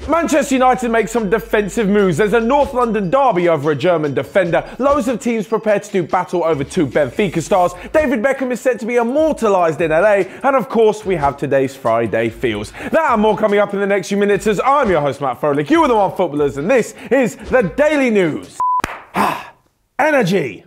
Manchester United make some defensive moves. There's a North London derby over a German defender. Loads of teams prepared to do battle over two Benfica stars. David Beckham is set to be immortalised in LA. And of course, we have today's Friday feels. That and more coming up in the next few minutes as I'm your host, Matt Froelich. You are the Onefootballers, and this is the Daily News. Energy.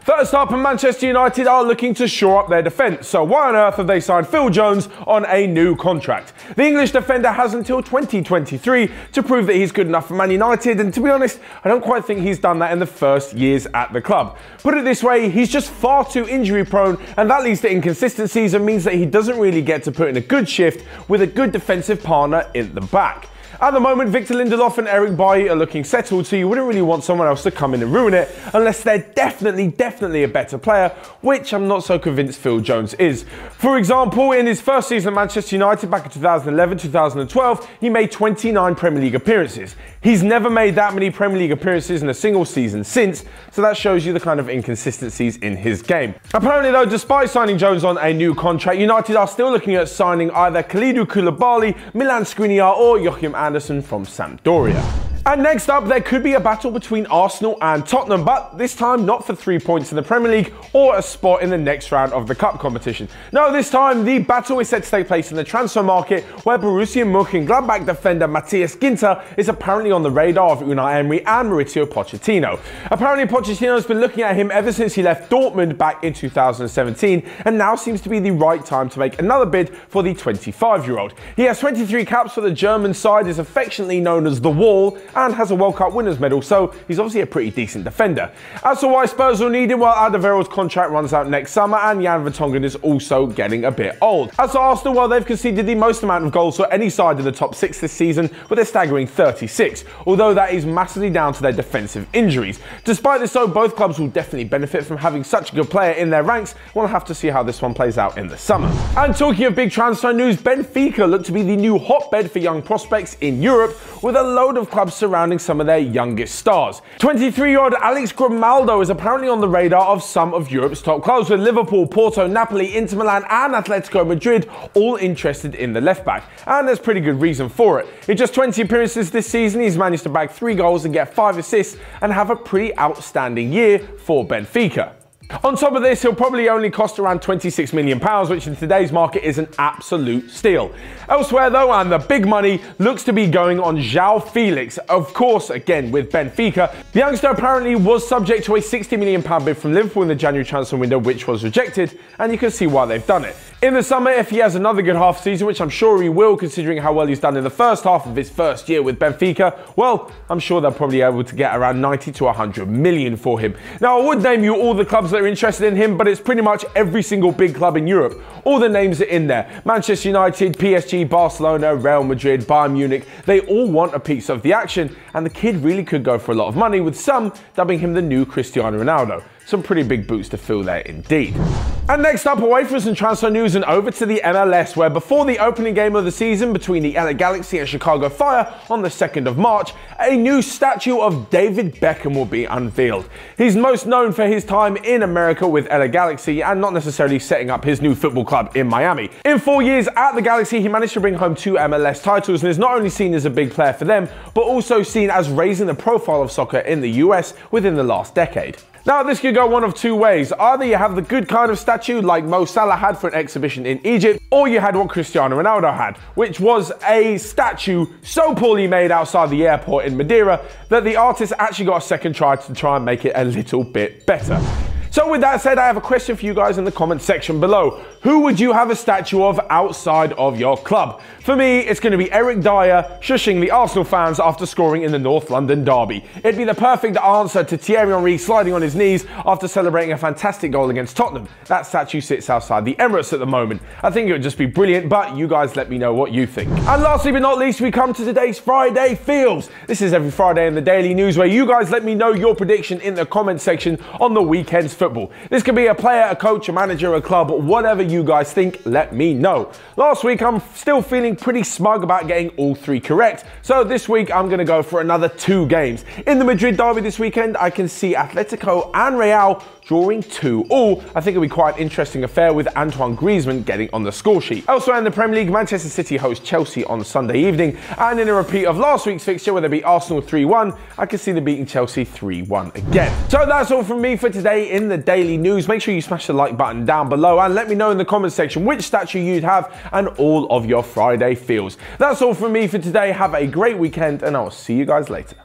First up, Manchester United are looking to shore up their defence, so why on earth have they signed Phil Jones on a new contract? The English defender has until 2023 to prove that he's good enough for Man United, and to be honest, I don't quite think he's done that in the first years at the club. Put it this way, he's just far too injury prone, and that leads to inconsistencies and means that he doesn't really get to put in a good shift with a good defensive partner in the back. At the moment, Victor Lindelof and Eric Bailly are looking settled, so you wouldn't really want someone else to come in and ruin it, unless they're definitely a better player, which I'm not so convinced Phil Jones is. For example, in his first season at Manchester United back in 2011-2012, he made 29 Premier League appearances. He's never made that many Premier League appearances in a single season since, so that shows you the kind of inconsistencies in his game. Apparently though, despite signing Jones on a new contract, United are still looking at signing either Koulibaly, Milan Skriniar or Joachim Anderson from Sampdoria. And next up, there could be a battle between Arsenal and Tottenham, but this time not for 3 points in the Premier League or a spot in the next round of the Cup competition. No, this time the battle is set to take place in the transfer market, where Borussia Mönchengladbach defender Matthias Ginter is apparently on the radar of Unai Emery and Mauricio Pochettino. Apparently Pochettino has been looking at him ever since he left Dortmund back in 2017, and now seems to be the right time to make another bid for the 25-year-old. He has 23 caps for the German side, is affectionately known as The Wall, and has a World Cup winners medal, so he's obviously a pretty decent defender. As for why Spurs will need him, well, Alderweireld's contract runs out next summer and Jan Vertonghen is also getting a bit old. As for Arsenal, well, they've conceded the most amount of goals for any side in the top 6 this season with a staggering 36, although that is massively down to their defensive injuries. Despite this though, both clubs will definitely benefit from having such a good player in their ranks. We'll have to see how this one plays out in the summer. And talking of big transfer news, Benfica look to be the new hotbed for young prospects in Europe, with a load of clubs surrounding some of their youngest stars. 23-year-old Alex Grimaldo is apparently on the radar of some of Europe's top clubs, with Liverpool, Porto, Napoli, Inter Milan and Atletico Madrid all interested in the left-back. And there's pretty good reason for it. In just 20 appearances this season, he's managed to bag 3 goals and get 5 assists and have a pretty outstanding year for Benfica. On top of this, he'll probably only cost around £26 million, which in today's market is an absolute steal. Elsewhere though, and the big money looks to be going on João Félix, of course again with Benfica. The youngster apparently was subject to a £60 million bid from Liverpool in the January transfer window, which was rejected, and you can see why they've done it. In the summer, if he has another good half season, which I'm sure he will considering how well he's done in the first half of his first year with Benfica, well, I'm sure they're probably able to get around 90 to 100 million for him. Now, I would name you all the clubs that are interested in him, but it's pretty much every single big club in Europe. All the names are in there. Manchester United, PSG, Barcelona, Real Madrid, Bayern Munich, they all want a piece of the action, and the kid really could go for a lot of money, with some dubbing him the new Cristiano Ronaldo. Some pretty big boots to fill there indeed. And next up, away from some transfer news and over to the MLS, where before the opening game of the season between the LA Galaxy and Chicago Fire on the 2nd of March, a new statue of David Beckham will be unveiled. He's most known for his time in America with LA Galaxy and not necessarily setting up his new football club in Miami. In 4 years at the Galaxy, he managed to bring home 2 MLS titles and is not only seen as a big player for them, but also seen as raising the profile of soccer in the US within the last decade. Now, this could go one of 2 ways. Either you have the good kind of statue like Mo Salah had for an exhibition in Egypt, or you had what Cristiano Ronaldo had, which was a statue so poorly made outside the airport in Madeira that the artist actually got a second try to try and make it a little bit better. So with that said, I have a question for you guys in the comment section below. Who would you have a statue of outside of your club? For me, it's going to be Eric Dyer shushing the Arsenal fans after scoring in the North London derby. It'd be the perfect answer to Thierry Henry sliding on his knees after celebrating a fantastic goal against Tottenham. That statue sits outside the Emirates at the moment. I think it would just be brilliant, but you guys let me know what you think. And lastly but not least, we come to today's Friday Feels. This is every Friday in the Daily News where you guys let me know your prediction in the comment section on the weekend's football. This could be a player, a coach, a manager, a club, whatever you guys think, let me know. Last week, I'm still feeling feeling pretty smug about getting all 3 correct. So this week I'm going to go for another 2 games. In the Madrid derby this weekend, I can see Atletico and Real drawing 2-2. I think it'll be quite an interesting affair with Antoine Griezmann getting on the score sheet. Elsewhere in the Premier League, Manchester City host Chelsea on Sunday evening, and in a repeat of last week's fixture where they beat Arsenal 3-1, I can see them beating Chelsea 3-1 again. So that's all from me for today in the Daily News. Make sure you smash the like button down below and let me know in the comments section which statue you'd have and all of your Friday feels. That's all from me for today. Have a great weekend and I'll see you guys later.